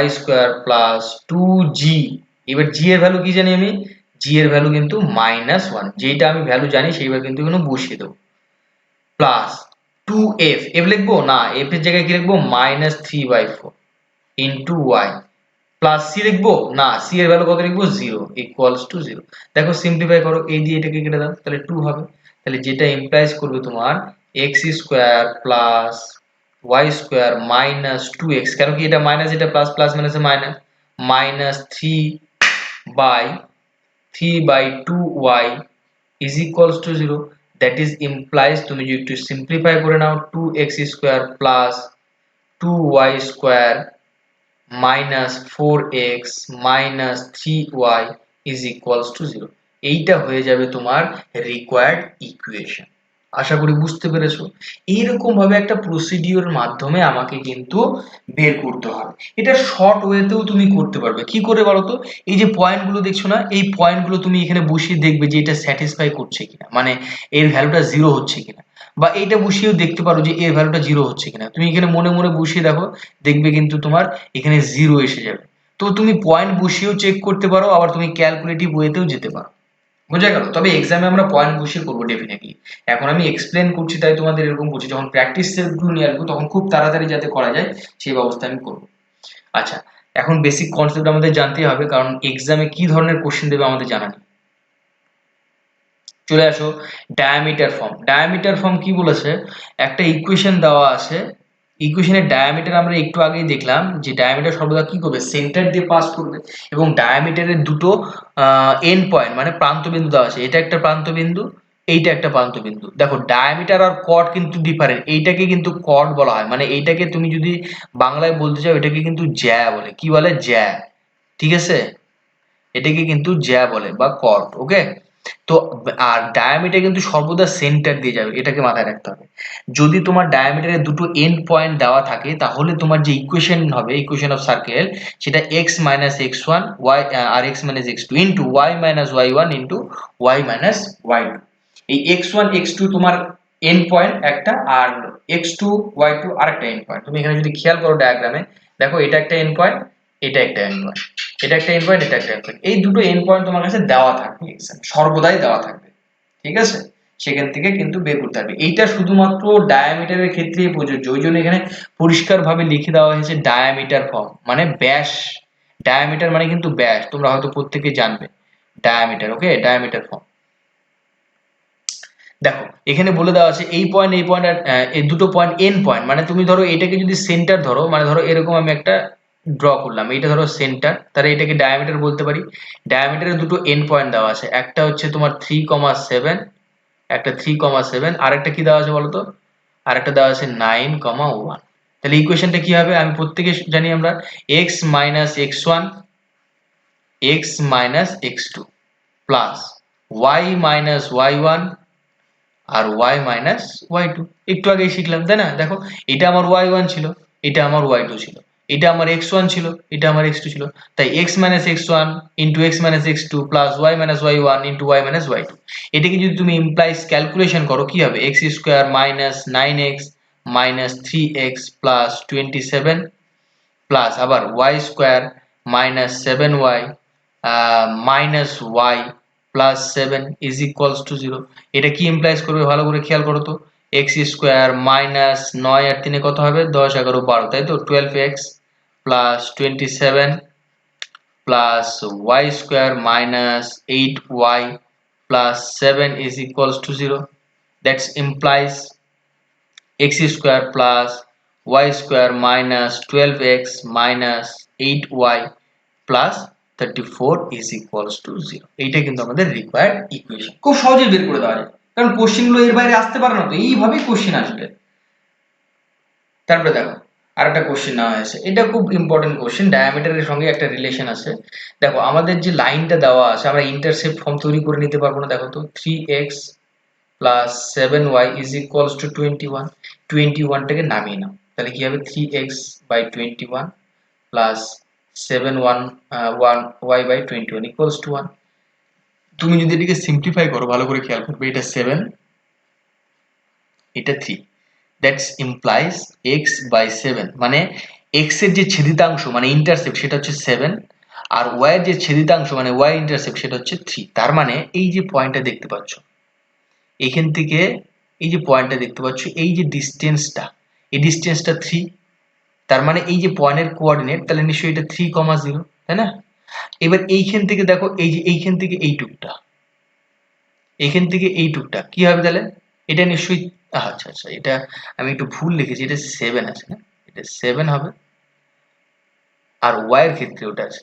y square plus 2g, এবার g এর ভ্যালু কি জানি আমি, g এর ভ্যালু কিন্তু -1, যেটা আমি ভ্যালু জানি সেইবার কিন্তু এখানে বসিয়ে দেবো, প্লাস 2f, f লিখবো না, f এর জায়গায় কি লিখবো -3/4 ইন্টু y, প্লাস c লিখবো না, c এর ভ্যালু কত লিখবো 0 ইকুয়ালস টু 0। দেখো সিম্পলিফাই করো, এই দিয়ে এটাকে কেটে দাও, তাহলে 2 হবে, তাহলে যেটা ইমপ্লাইজ করবে তোমার x square plus y square minus 2x, কেন কি এটা মাইনাস এটা প্লাস, প্লাস মাইনাসে minus, minus 3/2y is equals to 0, that is implies, তুমি যদি একটু সিম্পলিফাই করে নাও 2x square plus 2y square minus 4x minus 3y is equals to 0, এইটা হয়ে যাবে তোমার রিকোয়ার্ড ইকুয়েশন। আশা করি বুঝতে পেরেছো। এইরকম ভাবে একটা প্রসিডিওর মাধ্যমে আমাকে কিন্তু বের করতে হবে। এটা শর্ট ওয়েতেও তুমি করতে পারবে, কি করে বলো তো, এই যে পয়েন্টগুলো দেখছো না, এই পয়েন্টগুলো তুমি এখানে বসিয়ে দেখবে যে এটা স্যাটিসফাই করছে কিনা, মানে এর ভ্যালুটা 0 হচ্ছে কিনা, বা এইটা বসিয়েও দেখতে পারো যে এর ভ্যালুটা 0 হচ্ছে কিনা, তুমি এখানে মনে মনে বসিয়ে দেখো, দেখবে কিন্তু তোমার এখানে 0 এসে যাবে। তো তুমি পয়েন্ট বসিয়েও চেক করতে পারো, আবার তুমি ক্যালকুলেটিভ ওয়েতেও যেতে পারো, বোঝা গেল? তবে এক্সামে আমরা পয়েন্ট বসিয়ে করবো ডেফিনেটলি, এখন আমি এক্সপ্লেন করছি তাই তোমাদের এরকম করছি, যখন প্র্যাকটিস সেটগুলো নিয়ে আসবো তখন খুব তাড়াতাড়ি যাতে করা যায় সেই ব্যবস্থা আমি করবো। আচ্ছা, এখন বেসিক কনসেপ্ট আমাদের জানতেই হবে, কারণ এক্সামে কি ধরনের কোশ্চেন দেবে আমাদের জানা নেই। চলে আসো ডায়ামিটার ফর্ম। ডায়ামিটার ফর্ম কি বলেছে, একটা ইকুয়েশন দেওয়া আছে, ইকুয়েশনের ডায়ামিটার আমরা একটু আগেই দেখলাম যে ডায়ামিটার সর্বদা কি করবে, সেন্টার দিয়ে পাস করবে, এবং ডায়ামিটারের দুটো এন্ড পয়েন্ট মানে প্রান্তবিন্দু দেওয়া আছে, এটা একটা প্রান্তবিন্দু, এইটা একটা প্রান্তবিন্দু। দেখো ডায়ামিটার আর কর্ড কিন্তু ডিফারেন্ট, এইটাকে কিন্তু কর্ড বলা হয়, মানে এইটাকে তুমি যদি বাংলায় বলতে চাও এটাকে কিন্তু জ্যা বলে, কি বলে জ্যা, ঠিক আছে? এটাকে কিন্তু জ্যা বলে বা কর্ড। ওকে, তো আর ডায়ামিটার কিন্তু সর্বদা সেন্টার দিয়ে যাবে, এটাকে মাথায় রাখতে হবে। যদি তোমার ডায়ামিটারে দুটো এন্ড পয়েন্ট দেওয়া থাকে তাহলে তোমার যে ইকুয়েশন হবে, ইকুয়েশন অফ সার্কেল, সেটা x minus x one y আর x minus x two into y minus y one into y minus y two. এই এক্স ওয়ান এক্স টু তোমার এন্ড পয়েন্ট একটা, আর এক্স টু ওয়াই টু আরেকটা end point. তুমি এখানে যদি খেয়াল করো ডায়াগ্রামে, দেখো এটা একটা এন্ড পয়েন্ট, এটা একটা এন্ড পয়েন্ট, এটা একটা এন্ড পয়েন্ট, এটা একটা এন্ড পয়েন্ট। এই দুটো এন্ড পয়েন্ট তোমার কাছে দেওয়া থাকবে, সর্বদাই দেওয়া থাকবে, ঠিক আছে? সেখান থেকে কিন্তু বের করতে হবে। এইটা শুধুমাত্র ডায়ামিটারের ক্ষেত্রেই প্রযোজ্য, ওই জন্য এখানে পরিষ্কার ভাবে লিখে দেওয়া হয়েছে ডায়ামিটার ফর্ম, মানে ব্যাস। ডায়ামিটার মানে কিন্তু ব্যাস, তোমরা হয়তো প্রত্যেকে জানবে ডায়ামিটার। ওকে, ডায়ামিটার ফর্ম। দেখো এখানে বলে দেওয়া আছে এই পয়েন্ট এই পয়েন্ট আর এই দুটো পয়েন্ট এন পয়েন্ট, মানে তুমি ধরো এটাকে যদি সেন্টার ধরো, মানে ধরো এরকম আমি একটা ড্র করলাম, এটা ধরো সেন্টার, তাহলে এটাকে ডায়ামিটার বলতে পারি। ডায়ামিটারের দুটো এন পয়েন্ট দেওয়া আছে, একটা হচ্ছে তোমার 3,7, একটা 3,7, আর একটা কি দেওয়া আছে বলতো, আর একটা দেওয়া আছে 9,1। তাহলে ইকুয়েশনটা কি হবে, আমি প্রত্যেকে জানি আমরা, x minus x one x minus x two plus y minus y one আর y মাইনাস ওয়াই টু। একটু আগেই শিখলাম তাই না? দেখো এটা আমার y1 ছিল, এটা আমার y2 ছিল, এটা আমার x1 ছিল, এটা আমার x2 ছিল। তাই x minus x1 into x minus x2 plus y minus y1 into y minus y2। এটাকে যদি তুমি ইমপ্লাইজ ক্যালকুলেশন করো কি হবে, x square minus 9x minus 3x plus 27 plus আবার y square minus 7y minus y plus 7 is equals to 0। এটা কি implies করবে ভালো করে খেয়াল করো তো, এক্স স্কোয়ার মাইনাস 9 আর 3 কত হবে, 10 11 12, তাই তো 12x plus 27 plus y square minus 8y plus 7 is equals to 0। That's implies x square plus y square minus 12x minus 8y plus 34 is equals to 0। এইটা কিন্তু আমাদের রিকোয়ার্ড ইকুয়েশন, খুব সহজেই বের করে দেওয়া যায়, কারণ কোশ্চেন গুলো এর বাইরে আসতে পারে না, তো এইভাবেই কোশ্চেন আসবে। তারপরে দেখো আরেকটা কোশ্চেন নেওয়া হয়েছে, এটা খুব ইম্পর্টেন্ট কোশ্চেন, ডায়ামিটারের সঙ্গে একটা রিলেশন আছে। দেখো আমাদের যে লাইনটা দেওয়া আছে, আমরা ইন্টারসেপ্ট ফর্ম তৈরি করে নিতে পারবো না? দেখো তো 3x plus 7y is equals to 21। 21টাকে নামিয়ে নাও, তাহলে কি হবে 3x by 21 plus 1y by 21 equals to 1। তুমি যদি এটাকে সিম্পলিফাই করো, ভালো করে খেয়াল করবে, এটা 7, এটা 3, দ্যাটস ইমপ্লাইজ x বাই 7, মানে x এর যে ছেদিতাংশ মানে ইন্টারসেপ্ট সেটা হচ্ছে 7, আর y এর যে ছেদিতাংশ মানে y ইন্টারসেপ্ট সেটা হচ্ছে 3। তার মানে এই যে পয়েন্টটা দেখতে পাচ্ছ, এখান থেকে এই যে পয়েন্টটা দেখতে পাচ্ছ, এই যে ডিসটেন্সটা, এই ডিসটেন্সটা 3, তার মানে এই যে পয়েন্টের কোঅর্ডিনেট, তাহলে নিশ্চয়ই এটা 3,0, তাই না? এবার এইখান থেকে দেখো, এই যে এইখান থেকে এইটুকটা, এইখান থেকে এইটুকটা কি হবে তাহলে, এটা নিশ্চয়ই, আচ্ছা আচ্ছা এটা আমি একটু ভুল লিখেছি, এটা 7 আছে না, এটা 7 হবে, আর y এর ক্ষেত্রে ওটা আছে,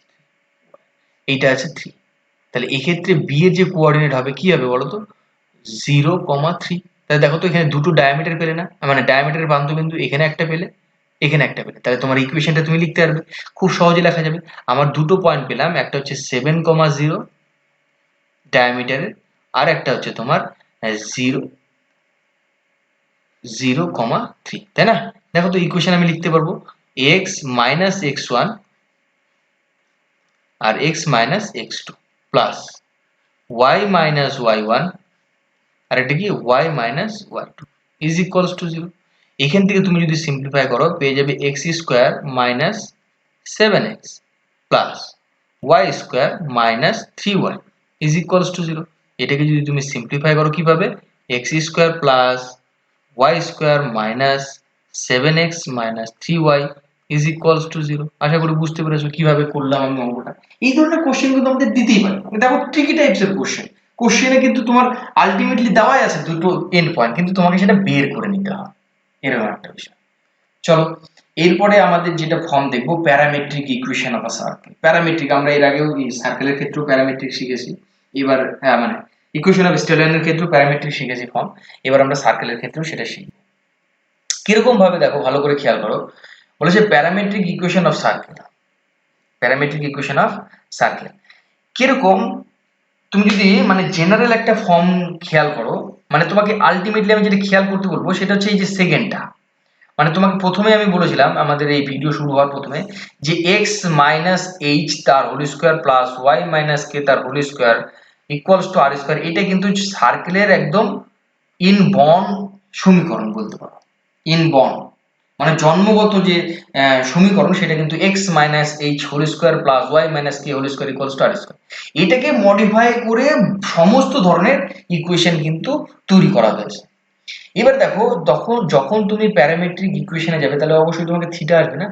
এইটা আছে 3। তাহলে এক্ষেত্রে b এর যে কোঅর্ডিনেট হবে কি হবে বলতো, 0,3। তাহলে দেখো তো এখানে দুটো ডায়ামিটার পেলে না, মানে ডায়ামিটারের প্রান্তবিন্দু এখানে একটা পেলে, এখানে একটা পেলে, তাহলে তোমার ইকুয়েশনটা তুমি লিখতে পারবে, খুব সহজে লেখা যাবে। আমার দুটো পয়েন্ট পেলাম, একটা হচ্ছে 7,0 ডায়ামিটারের, আর একটা হচ্ছে তোমার 0,3, তাই না? দেখো তো ইকুয়েশন আমি লিখতে পারবো x মাইনাস এক্স ওয়ান আর x minus x two plus y minus y one আর এটা কি y minus y two is equals to 0। এখান থেকে তুমি যদি সিম্পলিফাই করো পেয়ে যাবে x square minus 7x plus y square minus 3y is equals to 0। এটাকে যদি তুমি সিম্পলিফাই করো কি পাবে, x square plus y square minus 7x minus 3y is equals to 0। আশা করি বুঝতে পেরেছো কিভাবে করলাম আমি অঙ্কটা। এই ধরনের কোশ্চেন কিন্তু আমাদের দিতেই পারে, দেখো ট্রিকি টাইপস এর কোশ্চেন, কোশ্চেনে কিন্তু তোমার আলটিমেটলি দেওয়াই আছে দুটো এন্ড পয়েন্ট, কিন্তু তোমাকে সেটা বের করে নিতে হবে, এরকম একটা বিষয়। চলো এরপরে আমাদের যেটা ফর্ম দেখবো, parametric equation of a circle. Parametric আমরা এর আগেও সার্কেলের ক্ষেত্রেও প্যারামেট্রিক শিখেছি, এবার হ্যাঁ মানে ইকুয়েশন অফ স্টেলারের ক্ষেত্রেও প্যারামেট্রিক শিখেছি ফর্ম, এবার আমরা সার্কেলের ক্ষেত্রেও সেটা শিখব। কিরকম ভাবে দেখো ভালো করে খেয়াল করো, বলেছে parametric equation of circle, parametric equation of circle. কিরকম, তুমি যদি মানে জেনারেল একটা ফর্ম খেয়াল করো, মানে তোমাকে আলটিমেটলি আমি যেটা খেয়াল করতে বলবো সেটা হচ্ছে এই যে সেকেন্ডটা, মানে তোমাকে প্রথমে আমি বলেছিলাম আমাদের এই ভিডিও শুরু হওয়ার প্রথমে যে এক্স মাইনাস এইচ তার whole square plus y minus k তার whole square equals to r square, এটা কিন্তু সার্কেলের একদম ইনবর্ন সমীকরণ বলতে পারো। ইনবর্ন মানে জন্মগত যে সমীকরণ সেটা কিন্তু x minus h whole square plus y minus k whole square equals to r square, এটাকে মডিফাই করে সমস্ত ধরনের ইকুয়েশন কিন্তু তৈরি করা হয়েছে। এবার দেখো যখন তুমি প্যারামেট্রিক ইকুয়েশনে যাবে তাহলে অবশ্যই তোমাকে থিটা আসবে না,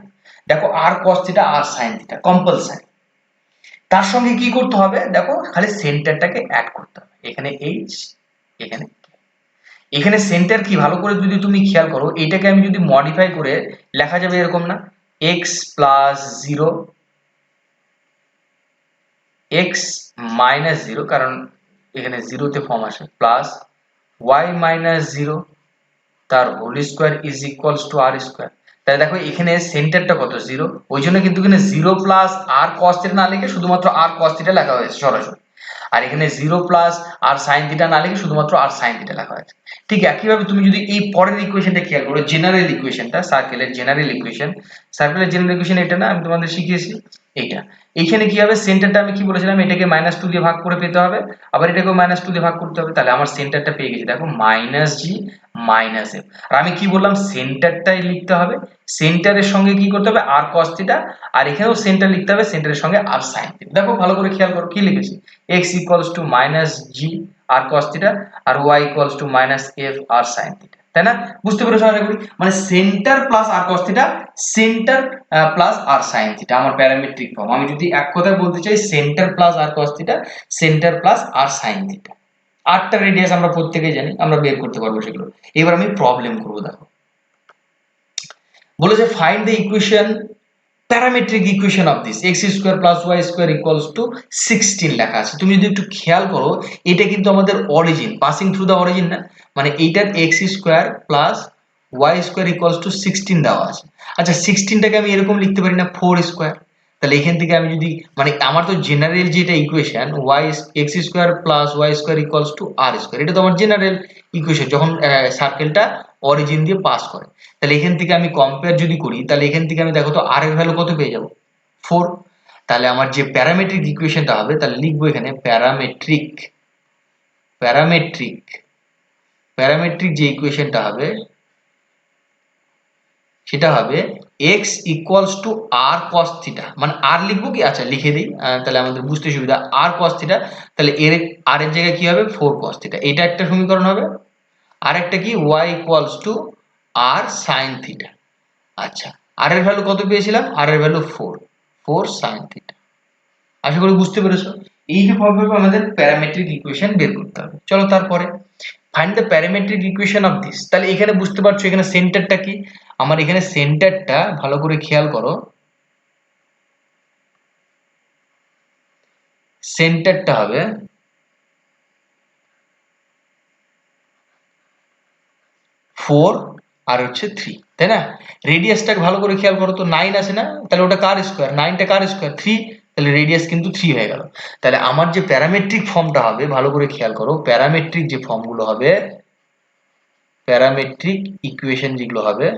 দেখো আর কস থিটা আর সাইন থিটা কম্পালসারি। তার সঙ্গে কি করতে হবে, দেখো খালি সেন্টারটাকে অ্যাড করতে হবে, এখানে এইচ এখানে এখানে সেন্টার কি ভালো করে যদি তুমি খেয়াল করো, এটাকে আমি যদি মডিফাই করে লেখা যাবে এরকম না, x plus zero x minus zero, কারণ এখানে জিরোতে ফর্ম আসে, প্লাস ওয়াই মাইনাস জিরো তার whole square is equals to r square. তাহলে দেখো এখানে সেন্টারটা কত জিরো, ওই জন্য কিন্তু এখানে জিরো প্লাস আর কস থিটা না লিখে শুধুমাত্র আর কস থিটা লেখা হয়েছে সরাসরি, আর এখানে জিরো প্লাস আর সাইন থিটা না লিখে শুধুমাত্র আর সাইন থিটা লেখা হয়েছে। ঠিক একইভাবে তুমি যদি এই পরের ইকুয়েশনটা খেয়াল করো, জেনারেল ইকুয়েশনটা সার্কেলের জেনারেল ইকুয়েশন, সার্কেলের জেনারেল ইকুয়েশন এটা না আমি তোমাদের শিখিয়েছি এইটা। এইখানে কি হবে, সেন্টারটা আমি কি বলেছিলাম, এটাকে -2 দিয়ে ভাগ করে পেতে হবে, আবার এটাকেও -2 দিয়ে ভাগ করতে হবে, তাহলে আমার সেন্টারটা পেয়ে গেছি দেখো মাইনাস জি মাইনাস এফ। আর আমি কি বললাম, সেন্টারটাই লিখতে হবে, সেন্টারের সঙ্গে কি করতে হবে আর cos থিটা, আর এখানেও সেন্টার লিখতে হবে, সেন্টারের সঙ্গে আর sin থিটা। দেখো ভালো করে খেয়াল করো কি লিখেছি, x equals to minus g r cos theta r y equals to minus f r sin theta, তাই না? বুঝতে পেরেছো আশা করি, মানে centre plus r cos theta, centre plus r sin theta আমার প্যারামেট্রিক ফর্ম। আমি যদি এক কথায় বলতে চাই, centre plus r cos theta, centre plus r sin theta. 8টা রেডিয়াস আমরা প্রত্যেকেই জানি, আমরা বের করতে পারবো সেগুলো। এবার আমি প্রবলেম করব, দেখো বলেছে find the equation parametric equation of this x square plus y square equals to 16 লেখা আছে। তুমি যদি একটু খেয়াল করো, এটা কিন্তু আমাদের origin, passing through the origin না, মানে এইটার x square plus y square equals to 16 দেওয়া আছে। আচ্ছা 16টাকে আমি এরকম লিখতে পারি না 4 স্কোয়ার, তাহলে এখান থেকে আমি যদি মানে আমার তো জেনারেল যেটা equation y x square plus y square equals to r square, এটা তো আমার জেনারেল ইকুয়েশন যখন সার্কেলটা অরিজিন দিয়ে পাস করে। তাহলে এখান থেকে আমি কম্পেয়ার যদি করি, তাহলে এখান থেকে আমি দেখো তো আর এর ভ্যালু কত পেয়ে যাব, 4। তাহলে আমার যে প্যারামেট্রিক ইকুয়েশনটা হবে, তাহলে লিখবো এখানে প্যারামেট্রিক প্যারামেট্রিক প্যারামেট্রিক যে ইকুয়েশনটা হবে সেটা হবে x equals to r cos theta, মানে আর লিখবো কি, আচ্ছা লিখে দিই তাহলে আমাদের বুঝতে সুবিধা, আর cos থিটা, তাহলে এর আর এর জায়গায় কি হবে 4 cos থিটা, এটা একটা সমীকরণ হবে। আর একটা কি y equals to r sin theta. আচ্ছা আর এর ভ্যালু কত পেয়েছিলাম, আর এর ভ্যালু 4 sin থিটা। আশা করি বুঝতে পেরেছো, এইভাবে আমাদের প্যারামেট্রিক ইকুয়েশন বের করতে হবে। চলো তারপরে find the parametric equation of this. তাহলে এখানে বুঝতে পারছো এখানে সেন্টারটা কি, আমার এখানে সেন্টারটা ভালো করে খেয়াল করো, সেন্টারটা হবে 4 আর হচ্ছে 3, তাই না? রেডিয়াসটাকে ভালো করে খেয়াল করো তো 9 আছে না, তাহলে ওটা কার স্কয়ার, 9টা কার স্কয়ার 3, তাহলে রেডিয়াস কিন্তু 3 হয়ে গেল। তাহলে আমার যে প্যারামেট্রিক ফর্মটা হবে ভালো করে খেয়াল করো, প্যারামেট্রিক যে ফর্মগুলো হবে, প্যারামেট্রিক ইকুয়েশন যেগুলো হবে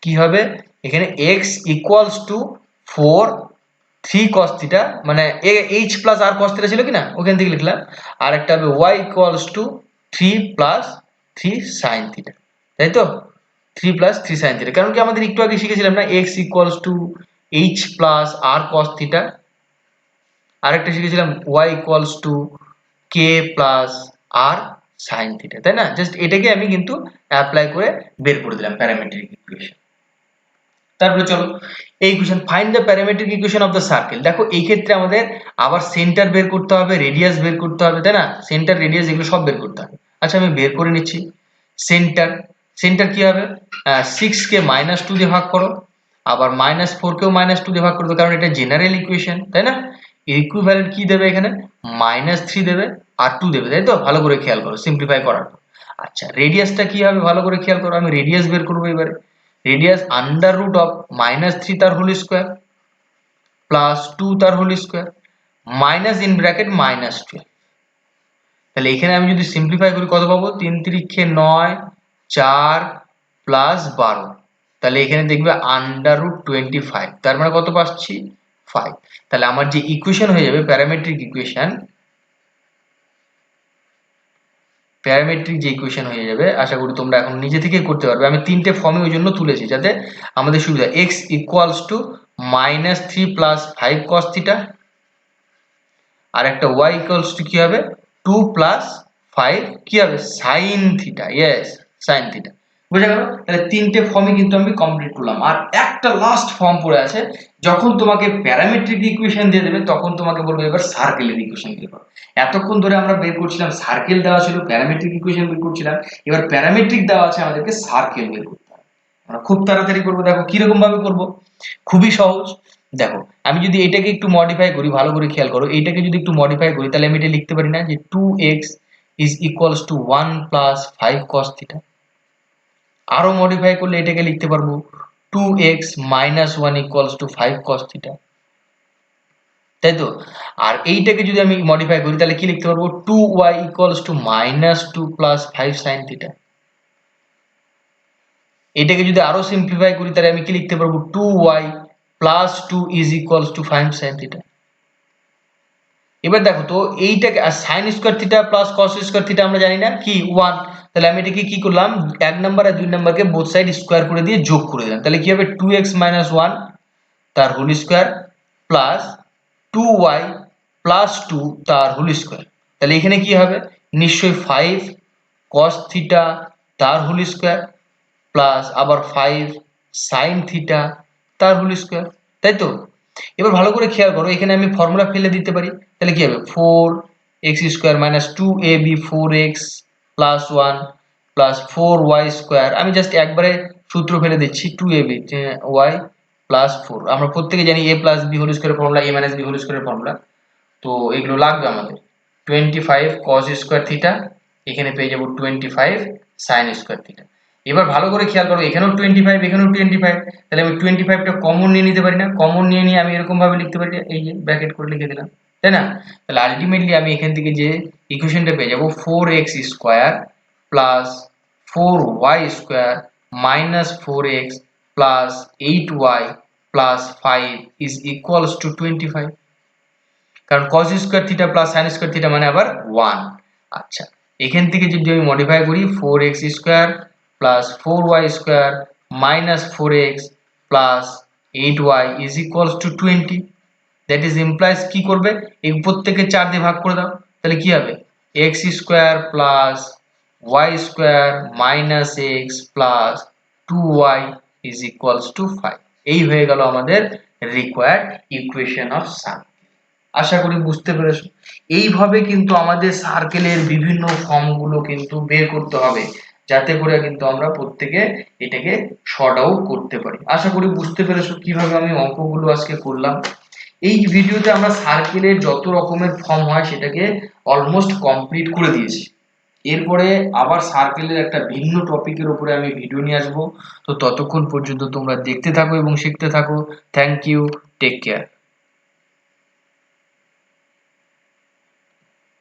কি হবে, এখানে x equals two 4 3 cos theta, মানে h plus r cos theta ছিল কি না, ওখান থেকে লিখলাম। আর একটা হবে y equals to 3 plus 3 sin theta, তাই তো 3 প্লাস 3 sin থিটা, কারণ কি আমাদের একটু আগে শিখেছিলাম না x equals to h plus r cos theta, আরেকটা শিখেছিলাম y equals to k plus r sin theta, তাই না? জাস্ট এটাকে আমি কিন্তু অ্যাপ্লাই করে বের করে দিলাম প্যারামেট্রিক ইকুয়েশন। তারপরে চলো এই equation find the parametric equation of the circle. দেখো এই ক্ষেত্রে আমাদের আবার সেন্টার বের করতে হবে, রেডিয়াস বের করতে হবে, তাই না? সেন্টার রেডিয়াস এগুলো সব বের করতে হবে। আচ্ছা আমি বের করে নিচ্ছি সেন্টার। সেন্টার কি হবে, 6 কে -2 দিয়ে ভাগ করো, আবার -4 কেও -2 দিয়ে ভাগ করবে, কারণ এটা জেনারেল ইকুয়েশন, তাই না? ইকুইভ্যালেন্ট কি দেবে এখানে, -3 দেবে আর 2 দেবে, তাই তো? ভালো করে খেয়াল করো সিম্পলিফাই করার পর। আচ্ছা রেডিয়াসটা কি হবে ভালো করে খেয়াল করো, আমি রেডিয়াস বের করবো এবারে। রেডিয়াস আন্ডার রুট অফ -3 তার হোল স্কোয়ার প্লাস 2 তার whole square minus in bracket -12। তাহলে এখানে আমি যদি সিম্পলিফাই করি কত পাবো, 3 3 9, 4 প্লাস 12, তাহলে এখানে দেখবে √25, তার মানে কত পাচ্ছি 5। তাহলে আমার যে ইকুয়েশন হয়ে যাবে প্যারামেট্রিক যে ইকুয়েশন হয়ে যাবে, আশা করি তোমরা এখন নিজে থেকে করতে পারবে। আমি তিনটে ফর্মে ওই জন্য তুলেছি যাতে আমাদের সুবিধা। x equals to -3 plus 5 cos theta, আর একটা y ইকুয়ালস টু কি হবে 2 প্লাস 5 কি হবে sin theta. Yes, sin theta. বুঝা গেল? তাহলে তিনটে ফর্মই কিন্তু আমি কমপ্লিট করলাম। আর একটা লাস্ট ফর্ম পড়ে আছে, যখন তোমাকে প্যারামেট্রিক ইকুয়েশন দিয়ে দেবে তখন তোমাকে বলবে এবার সার্কেলের ইকুয়েশন বের করো। এতক্ষণ ধরে আমরা বের করছিলাম সার্কেল দেওয়া ছিল, প্যারামেট্রিক ইকুয়েশন বের করছিলাম, এবার প্যারামেট্রিক দেওয়া আছে, আমাদেরকে সার্কেল বের করতে হবে। আমরা খুব তাড়াতাড়ি করবো। দেখো কিরকম ভাবে করবো, খুবই সহজ। দেখো আমি যদি এটাকে একটু মডিফাই করি, ভালো করে খেয়াল করো, এটাকে যদি একটু মডিফাই করি তাহলে আমি এটা লিখতে পারি না যে 2x is equals to 1 plus 5 cos theta. আরো মডিফাই করলে এটাকে লিখতে পারবো 2x minus 1 equals to 5 cos theta, তাই তো? আর এইটাকে যদি আমি মডিফাই করি তাহলে কি লিখতে পারবো 2y equals to minus 2 plus 5 sin theta. এটাকে যদি আরো সিম্পলিফাই করি তাহলে আমি কি লিখতে পারবো 2y plus 2 is equals two 5 sin theta. এবার দেখো তো এইটাকে sine square theta plus cos square theta আমরা জানি না কি 1, তাহলে আমি এটাকে কি করলাম 1 নাম্বার আর 2 নাম্বারকে বোথ সাইড স্কোয়ার করে দিয়ে যোগ করে দিলাম। তাহলে কি হবে 2x মাইনাস 1 তার whole square plus 2y plus 2 তার হোল স্কোয়ার। তাহলে এখানে কি হবে নিশ্চয়ই 5 cos থিটা তার হোল স্কোয়ার প্লাস আবার 5 sin থিটা তার হোল স্কোয়ার, তাই তো? এবার ভালো করে খেয়াল করো, এখানে আমি ফর্মুলা ফেলে দিতে পারি। তাহলে কি হবে 4x square minus 2ab 4x plus 1 plus 4y square. আমি জাস্ট একবারে সূত্র ফেলে দিচ্ছি 2ab y প্লাস 4। আমরা প্রত্যেকে জানি a প্লাস b হোল স্কোয়ারের formula, a minus b whole স্কোয়ারের ফর্মুলা, তো এগুলো লাগবে আমাদের। 25 cos স্কোয়ার থিটা, এখানে পেয়ে যাবো 25 sin স্কোয়ার থিটা। এবার ভালো করে খেয়াল করো, এখানেও 25 এখানেও 25, তাহলে আমি 25টা কমন নিয়ে নিতে পারি না? কমন নিয়ে আমি এরকম ভাবে লিখতে পারি, এই যে ব্র্যাকেট করে লিখে দিলাম, তাই না? তাহলে আলটিমেটলি আমি এখান থেকে যে ইকুয়েশনটা পেয়ে যাবো 4x square plus 4y square minus 4x plus 8y plus 5 is equals to 25, কারণ cos square theta plus sin square theta মানে আবার 1। আচ্ছা, এখান থেকে যদি আমি মডিফাই করি 4x square plus 4y square minus 4x plus 8y is equals two 20, that is implies কি করবে এই প্রত্যেককে 4 দিয়ে ভাগ করে দাও, তাহলে কি হবে x square plus y square minus x plus 2y is equals two 5। এই হয়ে গেল আমাদের রিকোয়ার্ড ইকুয়েশন অফ সার্কেল। আশা করি বুঝতে পেরেছো। এইভাবে কিন্তু আমাদের সার্কেলের বিভিন্ন ফর্মগুলো কিন্তু বের করতে হবে, যাতে করে কিন্তু আমরা প্রত্যেকে এটাকে শর্ট আউট করতে পারি। আশা করি বুঝতে পেরেছো কিভাবে আমি অঙ্কগুলো আজকে করলাম। এই ভিডিওতে আমরা সার্কেলের যত রকমের ফর্ম হয় সেটাকে অলমোস্ট কমপ্লিট করে দিয়েছি। এরপরে আবার সার্কেলের একটা ভিন্ন টপিকের উপরে আমি ভিডিও নিয়ে আসবো। তো ততক্ষণ পর্যন্ত তোমরা দেখতে থাকো এবং শিখতে থাকো। Thank you, take care.